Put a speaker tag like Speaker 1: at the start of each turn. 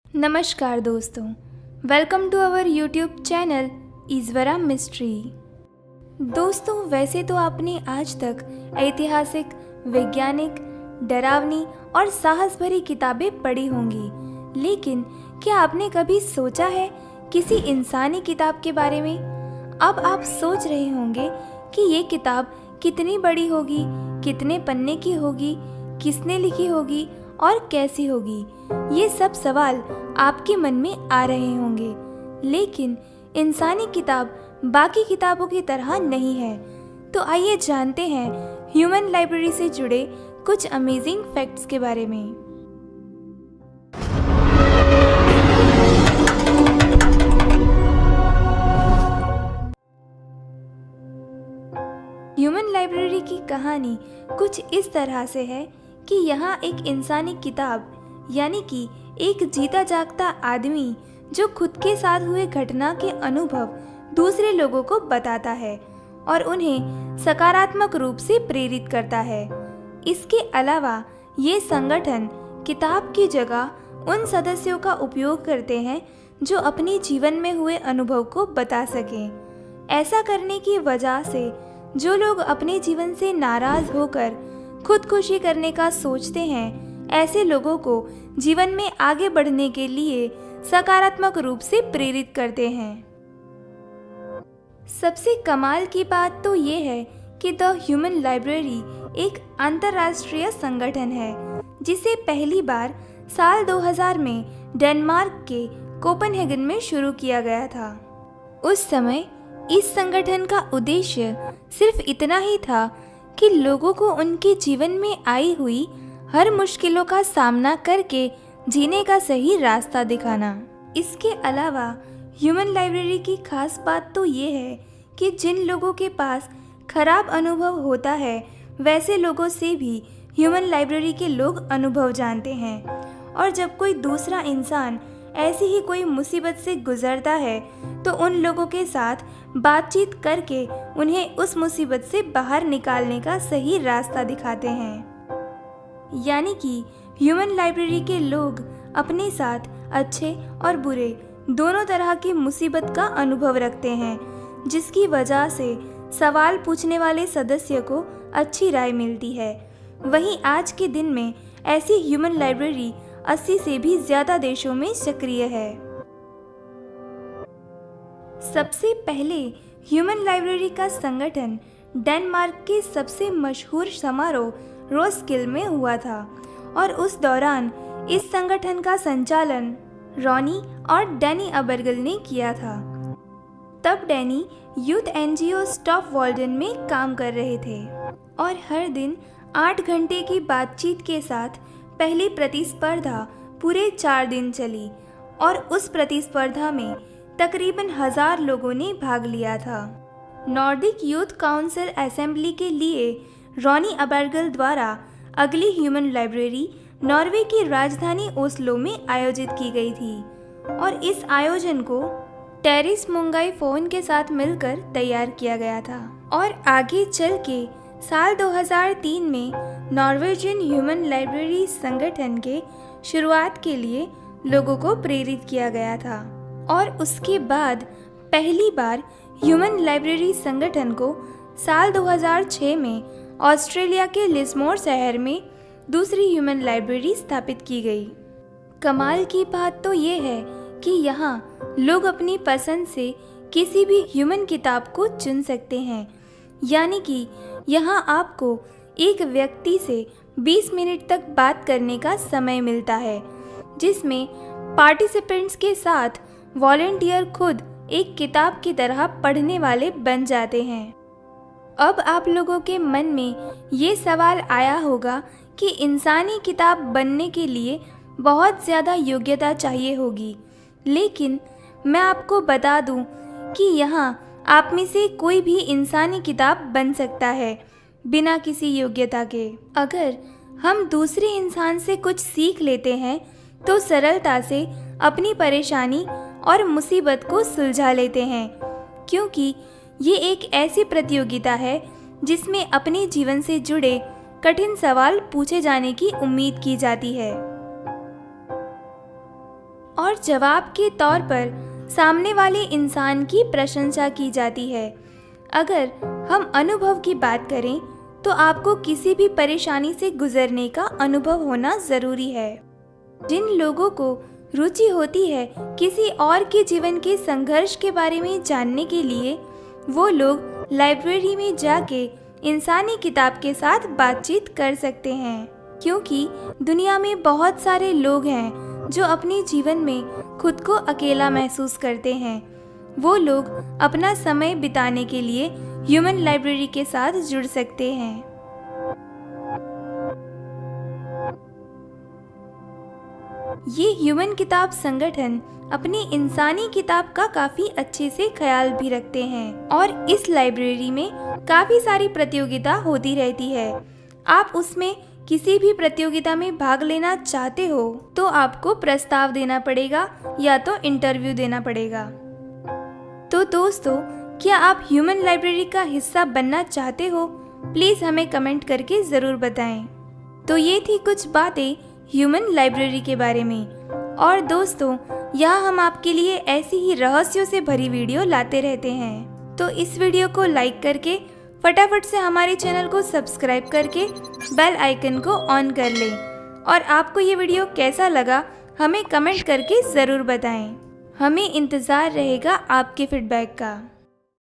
Speaker 1: नमस्कार दोस्तों, welcome to our YouTube channel Ishwara mystery. दोस्तों, वैसे तो आपने आज तक ऐतिहासिक, वैज्ञानिक, डरावनी और साहस भरी किताबें पढ़ी होंगी, लेकिन क्या आपने कभी सोचा है किसी इंसानी किताब के बारे में? अब आप सोच रहे होंगे कि ये किताब कितनी बड़ी होगी, कितने पन्ने की होगी, किसने लिखी होगी और कैसी होगी। ये सब सवाल आपके मन में आ रहे होंगे, लेकिन इंसानी किताब बाकी किताबों की तरह नहीं है। तो आइए जानते हैं ह्यूमन लाइब्रेरी से जुड़े कुछ अमेजिंग फैक्ट्स के बारे में। ह्यूमन लाइब्रेरी की कहानी कुछ इस तरह से है कि यहाँ एक इंसानी किताब यानी कि एक जीता जागता आदमी जो खुद के साथ हुए घटना के अनुभव दूसरे लोगों को बताता है और उन्हें सकारात्मक रूप से प्रेरित करता है। इसके अलावा ये संगठन किताब की जगह उन सदस्यों का उपयोग करते हैं जो अपने जीवन में हुए अनुभव को बता सकें। ऐसा करने की वजह से जो लोग अपने जीवन से नाराज होकर खुदकुशी करने का सोचते हैं, ऐसे लोगों को जीवन में आगे बढ़ने के लिए सकारात्मक रूप से प्रेरित करते हैं। सबसे कमाल की बात तो ये है कि द ह्यूमन लाइब्रेरी एक अंतर्राष्ट्रीय संगठन है जिसे पहली बार साल 2000 में डेनमार्क के कोपेनहेगन में शुरू किया गया था। उस समय इस संगठन का उद्देश्य सिर्फ इतना ही था कि लोगों को उनके जीवन में आई हुई हर मुश्किलों का सामना करके जीने का सही रास्ता दिखाना। इसके अलावा ह्यूमन लाइब्रेरी की खास बात तो ये है कि जिन लोगों के पास खराब अनुभव होता है, वैसे लोगों से भी ह्यूमन लाइब्रेरी के लोग अनुभव जानते हैं। और जब कोई दूसरा इंसान ऐसी ही कोई मुसीबत से गुजरता है तो उन लोगों के साथ बातचीत करके उन्हें उस मुसीबत से बाहर निकालने का सही रास्ता दिखाते हैं। यानी कि ह्यूमन लाइब्रेरी के लोग अपने साथ अच्छे और बुरे दोनों तरह की मुसीबत का अनुभव रखते हैं, जिसकी वजह से सवाल पूछने वाले सदस्य को अच्छी राय मिलती है। वहीं आज के दिन में ऐसी ह्यूमन लाइब्रेरी 80 से भी ज्यादा देशों में सक्रिय है। सबसे पहले ह्यूमन लाइब्रेरी का संगठन डेनमार्क के सबसे मशहूर समारोह रोस्किल में हुआ था और उस दौरान इस संगठन का संचालन रॉनी और डैनी अबरगल ने किया था। तब Danny youth NGO stop Walden में काम कर रहे थे और हर दिन 8 घंटे की बातचीत के साथ पहली प्रतिस्पर्धा पूरे 4 दिन चली और उस प्रतिस्पर्धा में तकरीबन 1000 लोगों ने भाग लिया था। नॉर्डिक यूथ काउंसिल असेंबली के लिए रॉनी अबरगल द्वारा अगली ह्यूमन लाइब्रेरी नॉर्वे की राजधानी ओस्लो में आयोजित की गई थी और इस आयोजन को टेरिस मुंगाई फोन के साथ मिलकर तैयार किया गया था। और आगे चल के साल 2003 में नॉर्वेजियन ह्यूमन लाइब्रेरी संगठन के शुरुआत के लिए लोगों को प्रेरित किया गया था और उसके बाद पहली बार ह्यूमन लाइब्रेरी संगठन को साल 2006 में ऑस्ट्रेलिया के लिस्मोर शहर में दूसरी ह्यूमन लाइब्रेरी स्थापित की गई। कमाल की बात तो ये है कि यहाँ लोग अपनी पसंद से किसी भी ह्यूमन किताब को चुन सकते हैं। यानी कि यहाँ आपको एक व्यक्ति से 20 मिनट तक बात करने का समय मिलता है, जिसमें पार्टिसिपेंट्स के साथ वॉलंटियर खुद एक किताब की तरह पढ़ने वाले बन जाते हैं। अब आप लोगों के मन में ये सवाल आया होगा कि इंसानी किताब बनने के लिए बहुत ज़्यादा योग्यता चाहिए होगी, लेकिन मैं आपको बता दूं कि यहाँ आप में से कोई भी इंसानी किताब बन सकता है बिना किसी योग्यता के। अगर हम दूसरे इंसान से कुछ सीख लेते हैं तो सरलता से अपनी परेशानी और मुसीबत को सुलझा लेते हैं, क्योंकि ये एक ऐसी प्रतियोगिता है जिसमें अपने जीवन से जुड़े कठिन सवाल पूछे जाने की उम्मीद की जाती है। और जवाब के तौर पर सामने वाले इंसान की प्रशंसा की जाती है। अगर हम अनुभव की बात करें तो आपको किसी भी परेशानी से गुजरने का अनुभव होना ज़रूरी है। जिन लोगों को रुचि होती है किसी और के जीवन के संघर्ष के बारे में जानने के लिए, वो लोग लाइब्रेरी में जाके इंसानी किताब के साथ बातचीत कर सकते हैं, क्योंकि दुनिया में बहुत सारे लोग हैं जो अपने जीवन में खुद को अकेला महसूस करते हैं। वो लोग अपना समय बिताने के लिए ह्यूमन लाइब्रेरी के साथ जुड़ सकते हैं। ये ह्यूमन किताब संगठन अपनी इंसानी किताब का काफ़ी अच्छे से ख्याल भी रखते हैं और इस लाइब्रेरी में काफ़ी सारी प्रतियोगिता होती रहती है। आप उसमें किसी भी प्रतियोगिता में भाग लेना चाहते हो तो आपको प्रस्ताव देना पड़ेगा या तो इंटरव्यू देना पड़ेगा। तो दोस्तों, क्या आप ह्यूमन लाइब्रेरी का हिस्सा बनना चाहते हो? प्लीज़ हमें कमेंट करके ज़रूर बताएं। तो ये थी कुछ बातें ह्यूमन लाइब्रेरी के बारे में। और दोस्तों, यहाँ हम आपके लिए ऐसी ही रहस्यों से भरी वीडियो लाते रहते हैं। तो इस वीडियो को लाइक करके फटाफट से हमारे चैनल को सब्सक्राइब करके बेल आइकन को ऑन कर लें। और आपको ये वीडियो कैसा लगा हमें कमेंट करके ज़रूर बताएं। हमें इंतज़ार रहेगा आपके फीडबैक का।